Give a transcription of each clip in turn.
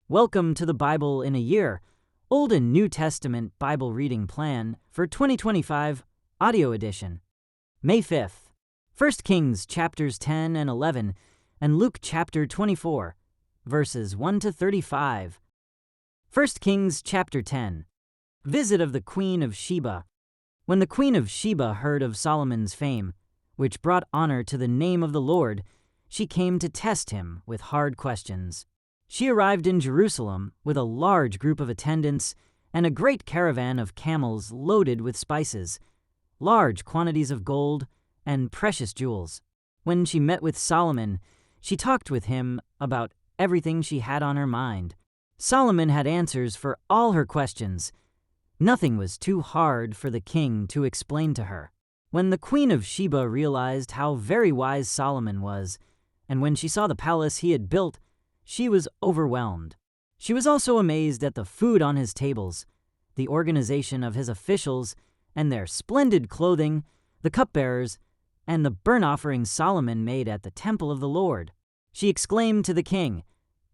Welcome to the Bible in a Year, Old and New Testament Bible Reading Plan for 2025, Audio Edition. May 5th, 1 Kings chapters 10 and 11, and Luke chapter 24, verses 1 to 35. 1 Kings chapter 10. Visit of the Queen of Sheba. When the Queen of Sheba heard of Solomon's fame, which brought honor to the name of the Lord, she came to test him with hard questions. She arrived in Jerusalem with a large group of attendants and a great caravan of camels loaded with spices, large quantities of gold, and precious jewels. When she met with Solomon, she talked with him about everything she had on her mind. Solomon had answers for all her questions. Nothing was too hard for the king to explain to her. When the Queen of Sheba realized how very wise Solomon was, and when she saw the palace he had built, she was overwhelmed. She was also amazed at the food on his tables, the organization of his officials, and their splendid clothing, the cupbearers, and the burnt offerings Solomon made at the temple of the Lord. She exclaimed to the king,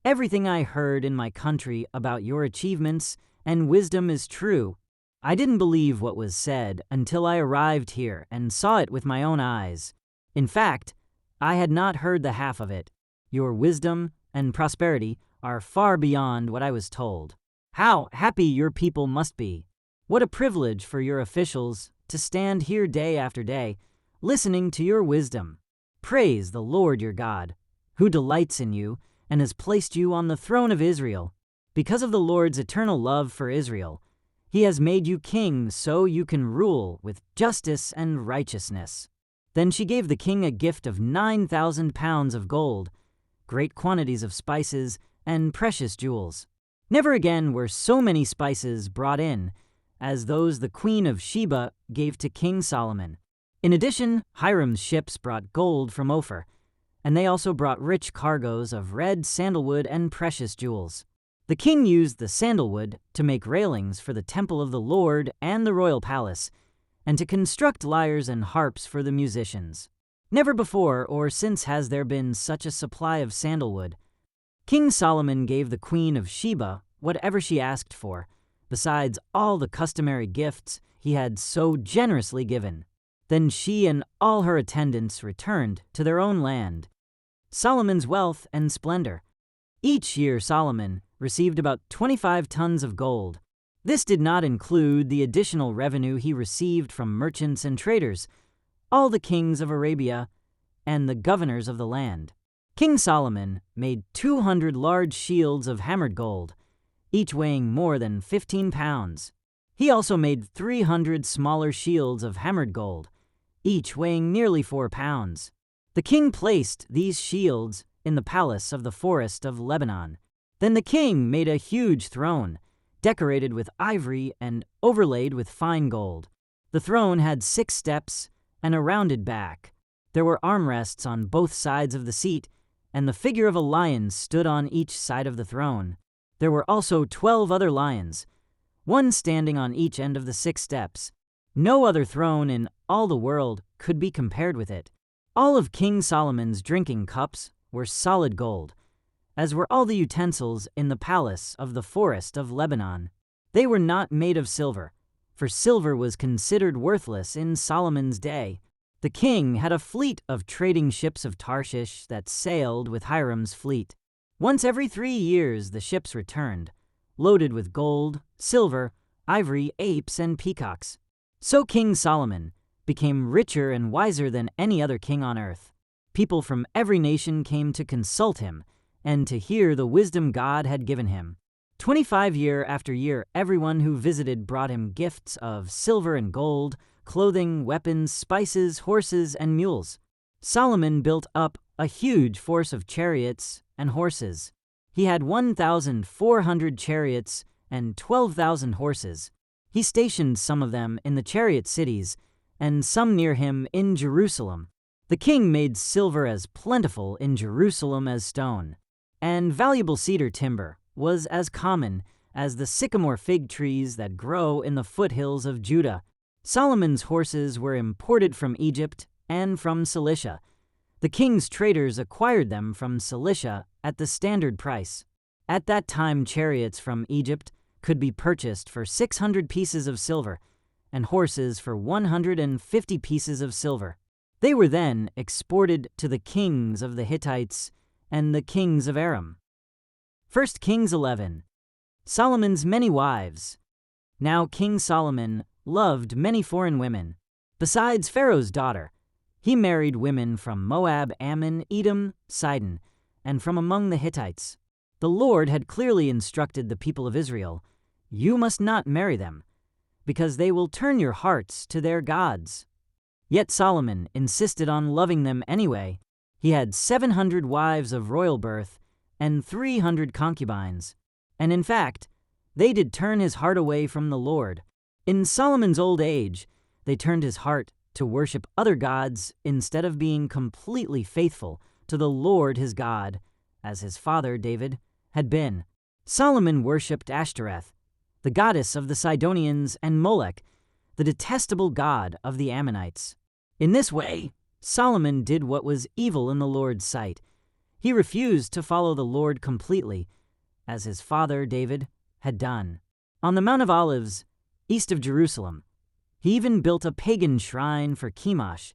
"Everything I heard in my country about your achievements and wisdom is true. I didn't believe what was said until I arrived here and saw it with my own eyes. In fact, I had not heard the half of it. Your wisdom and prosperity are far beyond what I was told. How happy your people must be. What a privilege for your officials to stand here day after day, listening to your wisdom. Praise the Lord your God, who delights in you and has placed you on the throne of Israel. Because of the Lord's eternal love for Israel, he has made you king so you can rule with justice and righteousness." Then she gave the king a gift of 9,000 pounds of gold, great quantities of spices, and precious jewels. Never again were so many spices brought in as those the Queen of Sheba gave to King Solomon. In addition, Hiram's ships brought gold from Ophir, and they also brought rich cargoes of red sandalwood and precious jewels. The king used the sandalwood to make railings for the temple of the Lord and the royal palace, and to construct lyres and harps for the musicians. Never before or since has there been such a supply of sandalwood. King Solomon gave the Queen of Sheba whatever she asked for, besides all the customary gifts he had so generously given. Then she and all her attendants returned to their own land. Solomon's wealth and splendor. Each year Solomon received about 25 tons of gold. This did not include the additional revenue he received from merchants and traders, all the kings of Arabia, and the governors of the land. King Solomon made 200 large shields of hammered gold, each weighing more than 15 pounds. He also made 300 smaller shields of hammered gold, each weighing nearly 4 pounds. The king placed these shields in the palace of the forest of Lebanon. Then the king made a huge throne, decorated with ivory and overlaid with fine gold. The throne had 6 steps and a rounded back. There were armrests on both sides of the seat, and the figure of a lion stood on each side of the throne. There were also 12 other lions, one standing on each end of the 6 steps. No other throne in all the world could be compared with it. All of King Solomon's drinking cups were solid gold, as were all the utensils in the palace of the forest of Lebanon. They were not made of silver, for silver was considered worthless in Solomon's day. The king had a fleet of trading ships of Tarshish that sailed with Hiram's fleet. Once every 3 years the ships returned, loaded with gold, silver, ivory, apes, and peacocks. So King Solomon became richer and wiser than any other king on earth. People from every nation came to consult him and to hear the wisdom God had given him. 25 year after year, everyone who visited brought him gifts of silver and gold, clothing, weapons, spices, horses, and mules. Solomon built up a huge force of chariots and horses. He had 1,400 chariots and 12,000 horses. He stationed some of them in the chariot cities and some near him in Jerusalem. The king made silver as plentiful in Jerusalem as stone, and valuable cedar timber was as common as the sycamore fig trees that grow in the foothills of Judah. Solomon's horses were imported from Egypt and from Cilicia. The king's traders acquired them from Cilicia at the standard price. At that time, chariots from Egypt could be purchased for 600 pieces of silver, and horses for 150 pieces of silver. They were then exported to the kings of the Hittites and the kings of Aram. 1 Kings 11. Solomon's many wives. Now King Solomon loved many foreign women. Besides Pharaoh's daughter, he married women from Moab, Ammon, Edom, Sidon, and from among the Hittites. The Lord had clearly instructed the people of Israel, "You must not marry them, because they will turn your hearts to their gods." Yet Solomon insisted on loving them anyway. He had 700 wives of royal birth and 300 concubines. And in fact, they did turn his heart away from the Lord. In Solomon's old age, they turned his heart to worship other gods instead of being completely faithful to the Lord his God, as his father David had been. Solomon worshipped Ashtoreth, the goddess of the Sidonians, and Molech, the detestable god of the Ammonites. In this way, Solomon did what was evil in the Lord's sight. He refused to follow the Lord completely, as his father David had done. On the Mount of Olives, east of Jerusalem, he even built a pagan shrine for Chemosh,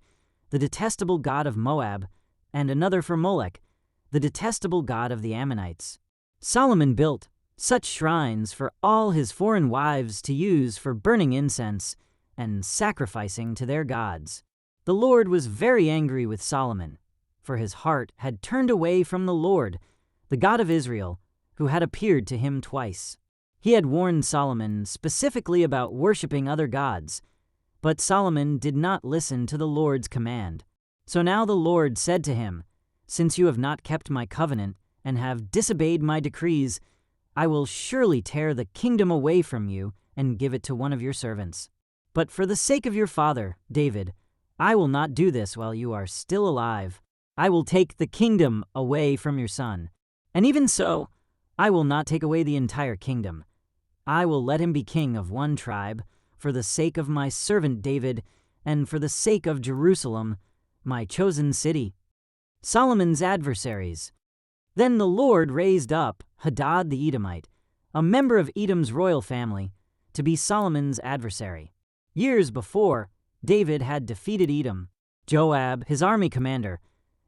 the detestable god of Moab, and another for Molech, the detestable god of the Ammonites. Solomon built such shrines for all his foreign wives to use for burning incense and sacrificing to their gods. The Lord was very angry with Solomon, for his heart had turned away from the Lord, the God of Israel, who had appeared to him twice. He had warned Solomon specifically about worshiping other gods, but Solomon did not listen to the Lord's command. So now the Lord said to him, "Since you have not kept my covenant and have disobeyed my decrees, I will surely tear the kingdom away from you and give it to one of your servants. But for the sake of your father, David, I will not do this while you are still alive. I will take the kingdom away from your son. And even so, I will not take away the entire kingdom. I will let him be king of one tribe, for the sake of my servant David, and for the sake of Jerusalem, my chosen city." Solomon's adversaries. Then the Lord raised up Hadad the Edomite, a member of Edom's royal family, to be Solomon's adversary. Years before, David had defeated Edom. Joab, his army commander,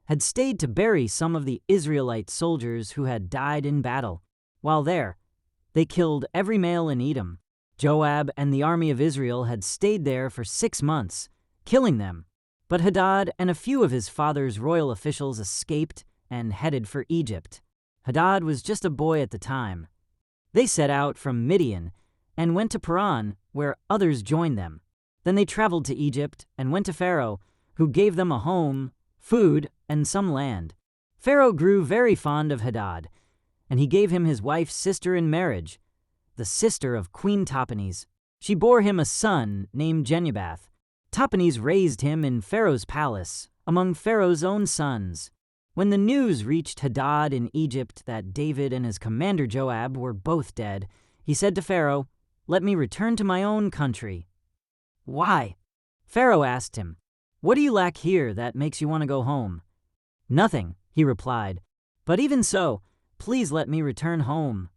had stayed to bury some of the Israelite soldiers who had died in battle. While there, they killed every male in Edom. Joab and the army of Israel had stayed there for 6 months, killing them. But Hadad and a few of his father's royal officials escaped and headed for Egypt. Hadad was just a boy at the time. They set out from Midian and went to Paran, where others joined them. Then they traveled to Egypt and went to Pharaoh, who gave them a home, food, and some land. Pharaoh grew very fond of Hadad, and he gave him his wife's sister in marriage, the sister of Queen Tahpenes. She bore him a son named Genubath. Tahpenes raised him in Pharaoh's palace, among Pharaoh's own sons. When the news reached Hadad in Egypt that David and his commander Joab were both dead, he said to Pharaoh, "Let me return to my own country." "Why?" Pharaoh asked him. "What do you lack here that makes you want to go home?" "Nothing," he replied, "but even so, please let me return home."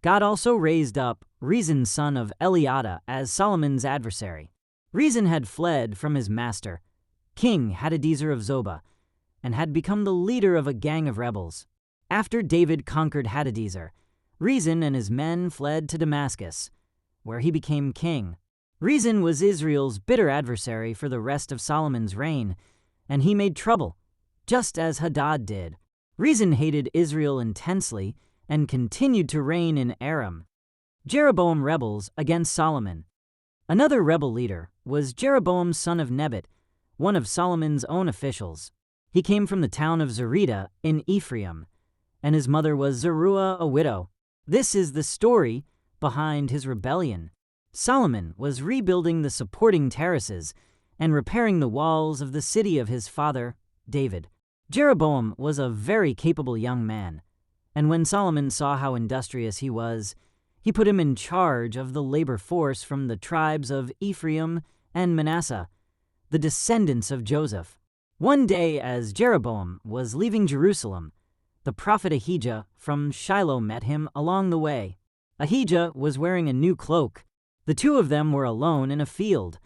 God also raised up Rezin son of Eliada as Solomon's adversary. Rezin had fled from his master, King Hadadezer of Zobah, and had become the leader of a gang of rebels. After David conquered Hadadezer, Rezin and his men fled to Damascus, where he became king. Rezin was Israel's bitter adversary for the rest of Solomon's reign, and he made trouble, just as Hadad did. Rezin hated Israel intensely and continued to reign in Aram. Jeroboam rebels against Solomon. Another rebel leader was Jeroboam son of Nebat, one of Solomon's own officials. He came from the town of Zerida in Ephraim, and his mother was Zeruiah, a widow. This is the story behind his rebellion. Solomon was rebuilding the supporting terraces and repairing the walls of the city of his father, David. Jeroboam was a very capable young man, and when Solomon saw how industrious he was, he put him in charge of the labor force from the tribes of Ephraim and Manasseh, the descendants of Joseph. One day, as Jeroboam was leaving Jerusalem, the prophet Ahijah from Shiloh met him along the way. Ahijah was wearing a new cloak. The two of them were alone in a field,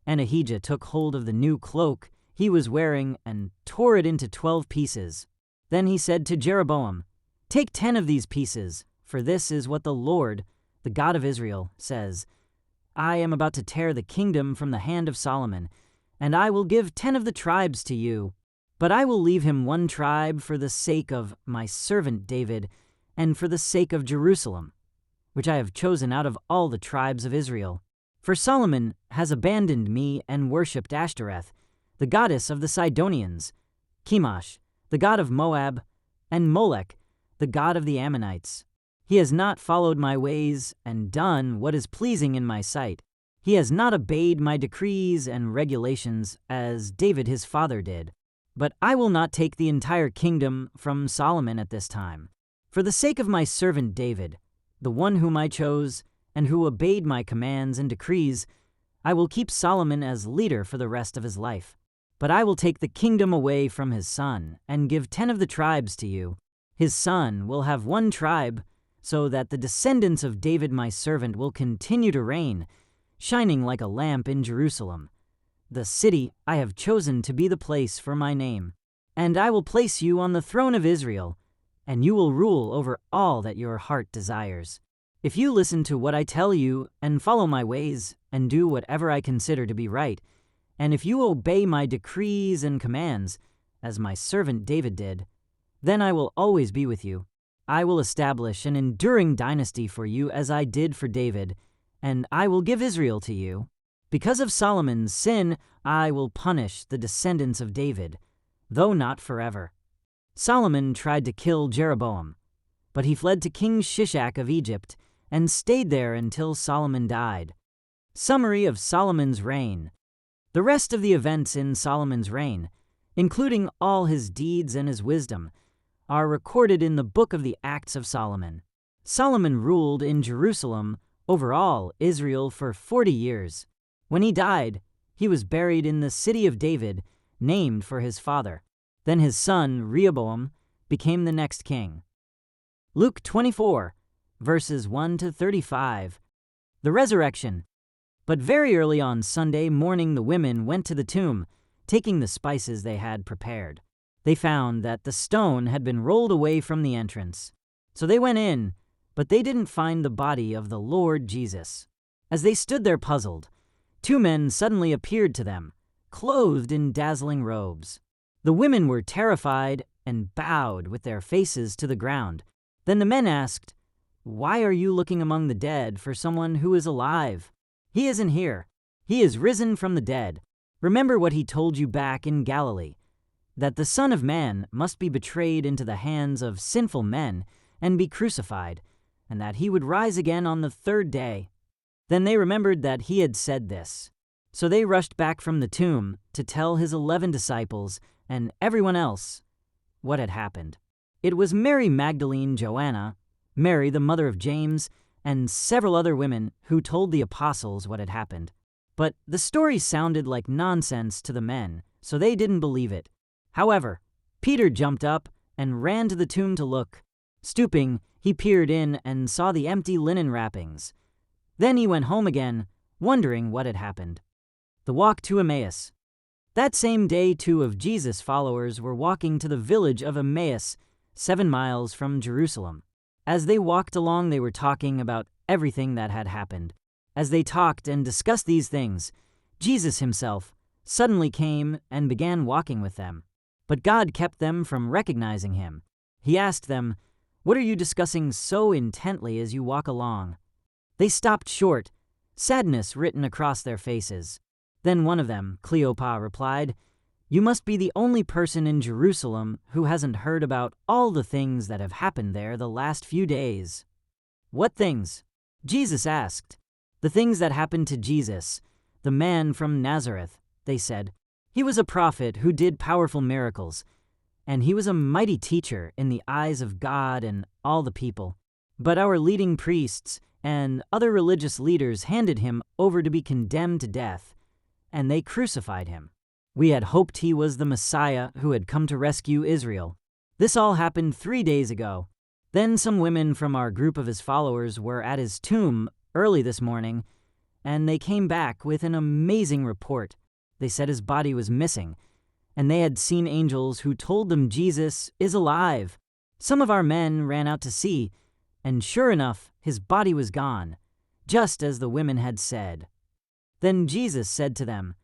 and Ahijah took hold of the new cloak he was wearing and tore it into 12 pieces. Then he said to Jeroboam, "Take 10 of these pieces, for this is what the Lord, the God of Israel, says. I am about to tear the kingdom from the hand of Solomon, and I will give 10 of the tribes to you. But I will leave him 1 tribe for the sake of my servant David and for the sake of Jerusalem, which I have chosen out of all the tribes of Israel. For Solomon has abandoned me and worshipped Ashtoreth, the goddess of the Sidonians, Chemosh, the god of Moab, and Molech, the god of the Ammonites. He has not followed my ways and done what is pleasing in my sight. He has not obeyed my decrees and regulations as David his father did. But I will not take the entire kingdom from Solomon at this time. For the sake of my servant David, the one whom I chose and who obeyed my commands and decrees, I will keep Solomon as leader for the rest of his life. But I will take the kingdom away from his son and give 10 of the tribes to you. His son will have 1 tribe, so that the descendants of David my servant will continue to reign, shining like a lamp in Jerusalem, the city I have chosen to be the place for my name. And I will place you on the throne of Israel, and you will rule over all that your heart desires. If you listen to what I tell you and follow my ways and do whatever I consider to be right, and if you obey my decrees and commands, as my servant David did, then I will always be with you. I will establish an enduring dynasty for you as I did for David, and I will give Israel to you. Because of Solomon's sin, I will punish the descendants of David, though not forever." Solomon tried to kill Jeroboam, but he fled to King Shishak of Egypt and stayed there until Solomon died. Summary of Solomon's reign. The rest of the events in Solomon's reign, including all his deeds and his wisdom, are recorded in the Book of the Acts of Solomon. Solomon ruled in Jerusalem over all Israel for 40 years. When he died, he was buried in the city of David, named for his father. Then his son, Rehoboam, became the next king. Luke 24, verses 1 to 35. The resurrection. But very early on Sunday morning the women went to the tomb, taking the spices they had prepared. They found that the stone had been rolled away from the entrance. So they went in, but they didn't find the body of the Lord Jesus. As they stood there puzzled, 2 men suddenly appeared to them, clothed in dazzling robes. The women were terrified and bowed with their faces to the ground. Then the men asked, "Why are you looking among the dead for someone who is alive? He isn't here. He is risen from the dead. Remember what he told you back in Galilee, that the Son of Man must be betrayed into the hands of sinful men and be crucified, and that he would rise again on the 3rd day." Then they remembered that he had said this. So they rushed back from the tomb to tell his 11 disciples and everyone else what had happened. It was Mary Magdalene, Joanna, Mary the mother of James, and several other women who told the apostles what had happened. But the story sounded like nonsense to the men, so they didn't believe it. However, Peter jumped up and ran to the tomb to look. Stooping, he peered in and saw the empty linen wrappings. Then he went home again, wondering what had happened. The walk to Emmaus. That same day, 2 of Jesus' followers were walking to the village of Emmaus, 7 miles from Jerusalem. As they walked along, they were talking about everything that had happened. As they talked and discussed these things, Jesus himself suddenly came and began walking with them. But God kept them from recognizing him. He asked them, "What are you discussing so intently as you walk along?" They stopped short, sadness written across their faces. Then one of them, Cleopas, replied, "You must be the only person in Jerusalem who hasn't heard about all the things that have happened there the last few days." "What things?" Jesus asked. "The things that happened to Jesus, the man from Nazareth," they said. "He was a prophet who did powerful miracles, and he was a mighty teacher in the eyes of God and all the people. But our leading priests and other religious leaders handed him over to be condemned to death, and they crucified him. We had hoped he was the Messiah who had come to rescue Israel." This all happened 3 days ago. Then some women from our group of his followers were at his tomb early this morning, and they came back with an amazing report. They said his body was missing, and they had seen angels who told them Jesus is alive. Some of our men ran out to see, and sure enough, his body was gone, just as the women had said. Then Jesus said to them,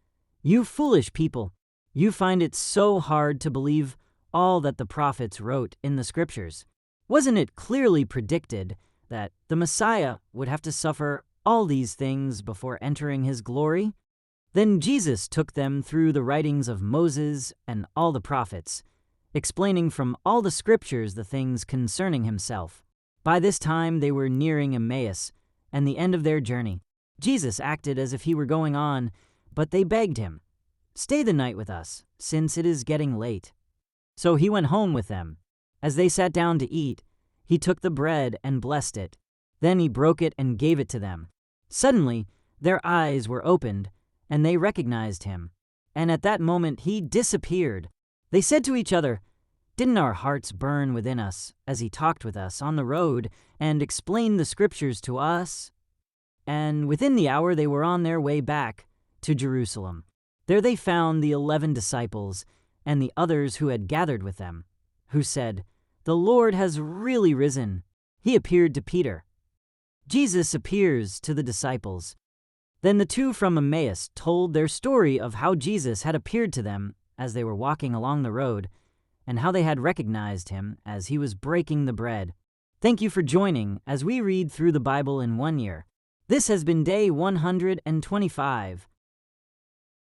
"You foolish people, you find it so hard to believe all that the prophets wrote in the scriptures. Wasn't it clearly predicted that the Messiah would have to suffer all these things before entering his glory?" Then Jesus took them through the writings of Moses and all the prophets, explaining from all the scriptures the things concerning himself. By this time they were nearing Emmaus and the end of their journey. Jesus acted as if he were going on, but they begged him, "Stay the night with us, since it is getting late." So he went home with them. As they sat down to eat, he took the bread and blessed it. Then he broke it and gave it to them. Suddenly, their eyes were opened, and they recognized him. And at that moment he disappeared. They said to each other, "Didn't our hearts burn within us as he talked with us on the road and explained the scriptures to us?" And within the hour they were on their way back to Jerusalem. There they found the 11 disciples and the others who had gathered with them, who said, "The Lord has really risen." He appeared to Peter. Jesus appears to the disciples. Then the two from Emmaus told their story of how Jesus had appeared to them as they were walking along the road, and how they had recognized him as he was breaking the bread. Thank you for joining as we read through the Bible in 1 year. This has been day 125.